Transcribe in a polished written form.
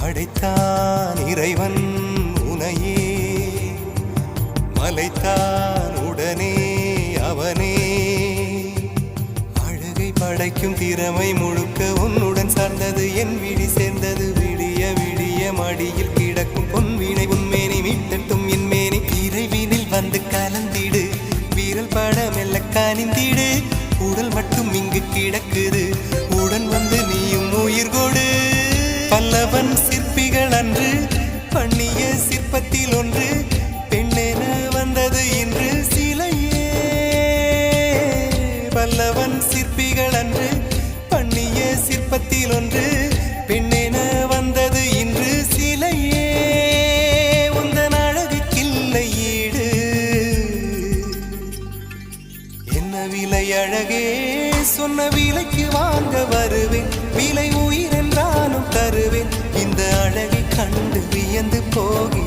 படைத்தான் இறைவன் உனையே, மலைத்தான் உடனே அவனே. அழகை படைக்கும் திறமை முழுக்க உன்னுடன் சார்ந்தது, என் விழி சேர்ந்தது. விடிய விடிய மடியில் கிடக்கும் பொன்வினை உன்மேனி மீட்டட்டும் என் மேனி. இறைவினில் வந்து கலந்திடு, வீரல் பட மெல்ல காணிந்திடு. உடல் மட்டும் இங்கு கிடக்குது, உடன் வந்து நீயும் உயிர் கொடு. பல்லவன் சிற்பிகள் அன்று பண்ணிய சிற்பத்தில் ஒன்று, பெண்ணென வந்தது இன்று சிலையே. பல்லவன் சிற்பிகள் அன்று பண்ணிய சிற்பத்தில் ஒன்று, பெண்ணென வந்தது இன்று சிலையே. உந்தன் அழகுக்கில்லை ஈடு, என்ன விலை அழகே, சொன்ன விலைக்கு வாங்க வருவேன். விலை உயிர் என்றாலும் தருவேன், இந்த அழகை கண்டு வியந்து போகிறேன்.